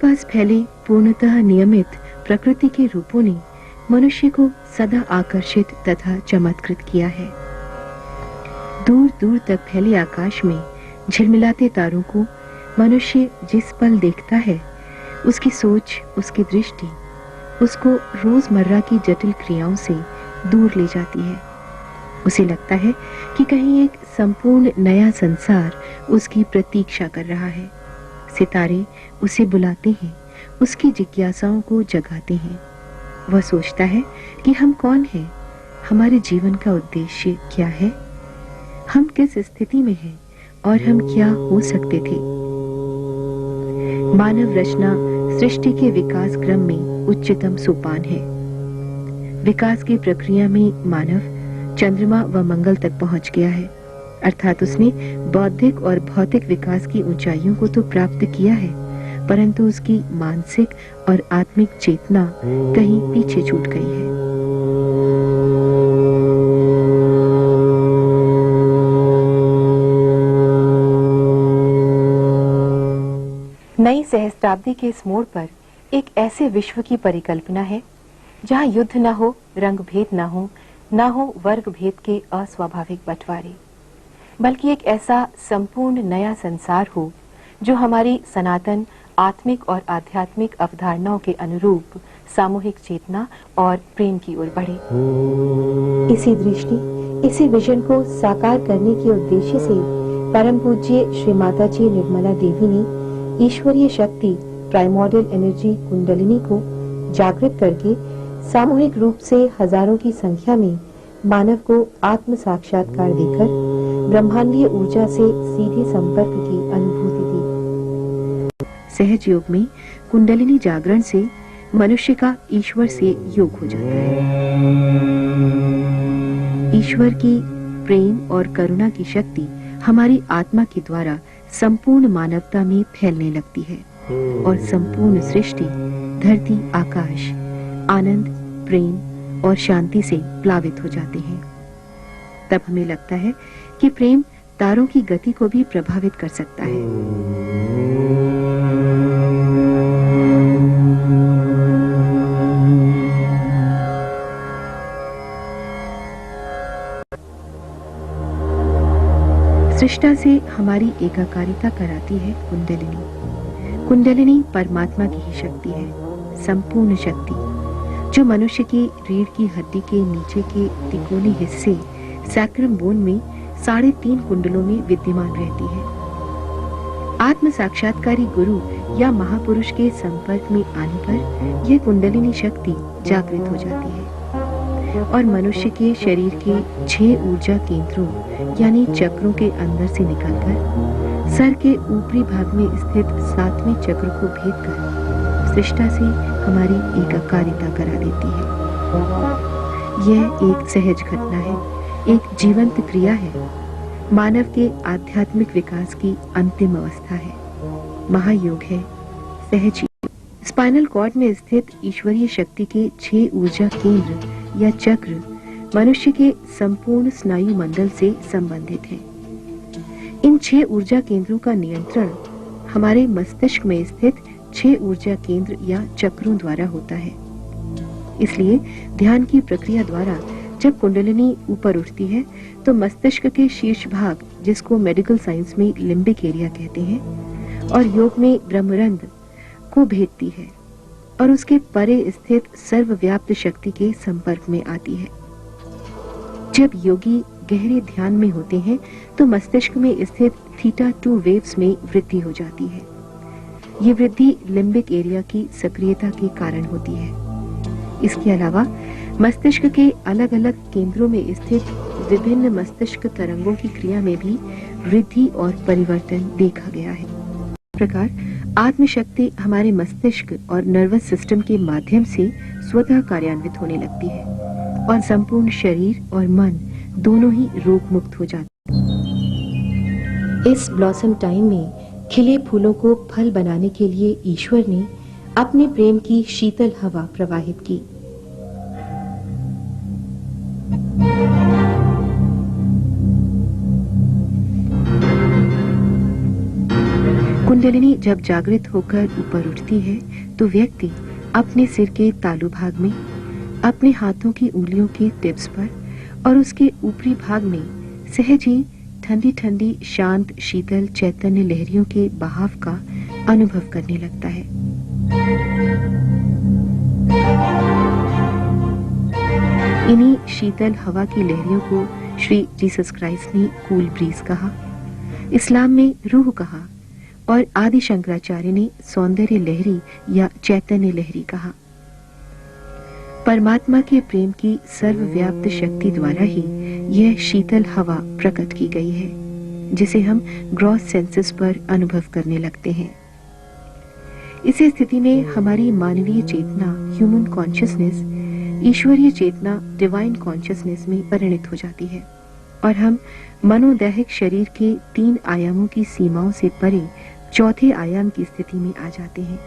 आसपास फैले पूर्णतः नियमित प्रकृति के रूपों ने मनुष्य को सदा आकर्षित तथा चमत्कृत किया है। दूर दूर तक फैले आकाश में झिलमिलाते तारों को मनुष्य जिस पल देखता है, उसकी सोच, उसकी दृष्टि उसको रोजमर्रा की जटिल क्रियाओं से दूर ले जाती है। उसे लगता है कि कहीं एक संपूर्ण नया संसार उसकी प्रतीक्षा कर रहा है। सितारे उसे बुलाते हैं, उसकी जिज्ञासाओं को जगाते हैं। वह सोचता है कि हम कौन हैं, हमारे जीवन का उद्देश्य क्या है, हम किस स्थिति में हैं और हम क्या हो सकते थे। मानव रचना सृष्टि के विकास क्रम में उच्चतम सोपान है। विकास की प्रक्रिया में मानव चंद्रमा व मंगल तक पहुंच गया है, अर्थात उसने बौद्धिक और भौतिक विकास की ऊंचाइयों को तो प्राप्त किया है, परंतु उसकी मानसिक और आत्मिक चेतना कहीं पीछे छूट गई है। नई सहस्त्राब्दी के इस मोड़ पर एक ऐसे विश्व की परिकल्पना है जहां युद्ध न हो, रंग भेद न हो वर्ग भेद के अस्वाभाविक बंटवारे, बल्कि एक ऐसा संपूर्ण नया संसार हो जो हमारी सनातन आत्मिक और आध्यात्मिक अवधारणाओं के अनुरूप सामूहिक चेतना और प्रेम की ओर बढ़े। इसी दृष्टि, इसी विजन को साकार करने के उद्देश्य से परम पूज्य श्री माता जी निर्मला देवी ने ईश्वरीय शक्ति प्राइमोर्डियल एनर्जी कुंडलिनी को जागृत करके सामूहिक रूप से हजारों की संख्या में मानव को आत्म साक्षात्कार देकर ब्रह्मांडीय ऊर्जा से सीधे संपर्क की अनुभूति दी। सहज योग में कुंडलिनी जागरण से मनुष्य का ईश्वर से योग हो जाता है। ईश्वर की प्रेम और करुणा की शक्ति हमारी आत्मा के द्वारा संपूर्ण मानवता में फैलने लगती है और संपूर्ण सृष्टि, धरती, आकाश आनंद, प्रेम और शांति से प्लावित हो जाते हैं। तब हमें लगता है कि प्रेम तारों की गति को भी प्रभावित कर सकता है। सृष्टा से हमारी एकाकारिता कराती है कुंडलिनी। कुंडलिनी परमात्मा की ही शक्ति है, संपूर्ण शक्ति, जो मनुष्य की रीढ़ की हड्डी के नीचे के तिकोने हिस्से सैक्रम बोन में 3.5 कुंडलों में विद्यमान रहती है। आत्म साक्षात्कारी गुरु या महापुरुष के संपर्क में आने पर यह कुंडलिनी शक्ति जागृत हो जाती है और मनुष्य के शरीर के 6 ऊर्जा केंद्रों यानी चक्रों के अंदर से निकलकर सर के ऊपरी भाग में स्थित 7वें चक्र को भेद कर सृष्टा से हमारी एकाकारिता करा देती है। यह एक सहज घटना है, एक जीवंत क्रिया है, मानव के आध्यात्मिक विकास की अंतिम अवस्था है, महायोग है, सहज योग। स्पाइनल कॉर्ड में स्थित ईश्वरीय शक्ति के 6 ऊर्जा केंद्र या चक्र मनुष्य के संपूर्ण स्नायु मंडल से संबंधित हैं। इन 6 ऊर्जा केंद्रों का नियंत्रण हमारे मस्तिष्क में स्थित 6 ऊर्जा केंद्र या चक्रों द्वारा होता है। इसलिए ध्यान की प्रक्रिया द्वारा जब कुंडलिनी ऊपर उठती है तो मस्तिष्क के शीर्ष भाग, जिसको मेडिकल साइंस में लिम्बिक एरिया कहते हैं, और योग में ब्रह्मरंध्र को भेदती है और उसके परे स्थित सर्वव्याप्त शक्ति के संपर्क में आती है। जब योगी गहरे ध्यान में होते हैं तो मस्तिष्क में स्थित थीटा 2 वेव्स में वृद्धि हो जाती है। ये वृद्धि लिम्बिक एरिया की सक्रियता के कारण होती है। इसके अलावा मस्तिष्क के अलग अलग केंद्रों में स्थित विभिन्न मस्तिष्क तरंगों की क्रिया में भी वृद्धि और परिवर्तन देखा गया है। इस प्रकार आत्मशक्ति हमारे मस्तिष्क और नर्वस सिस्टम के माध्यम से स्वतः कार्यान्वित होने लगती है और संपूर्ण शरीर और मन दोनों ही रोग मुक्त हो जाते हैं। इस ब्लॉसम टाइम में खिले फूलों को फल बनाने के लिए ईश्वर ने अपने प्रेम की शीतल हवा प्रवाहित की। कुंडलिनी जब जागृत होकर ऊपर उठती है तो व्यक्ति अपने सिर के तालु भाग में, अपने हाथों की उंगलियों के टिप्स पर और उसके ऊपरी भाग में सहज ही ठंडी ठंडी शांत शीतल चैतन्य लहरियों के बहाव का अनुभव करने लगता है। इन्हीं शीतल हवा की लहरियों को श्री जीसस क्राइस्ट ने कूल ब्रीज कहा, इस्लाम में रूह कहा और आदि शंकराचार्य ने सौंदर्य लहरी या चैतन्य लहरी कहा। परमात्मा के प्रेम की सर्वव्याप्त शक्ति द्वारा ही यह शीतल हवा प्रकट की गई है, जिसे हम ग्रॉस सेंसेस पर अनुभव करने लगते हैं। इसी स्थिति में हमारी मानवीय चेतना ह्यूमन कॉन्शियसनेस ईश्वरीय चेतना डिवाइन कॉन्शियसनेस में परिणित हो जाती है और हम मनोदैहिक शरीर के 3 आयामों की सीमाओं से परे चौथे आयाम की स्थिति में आ जाते हैं।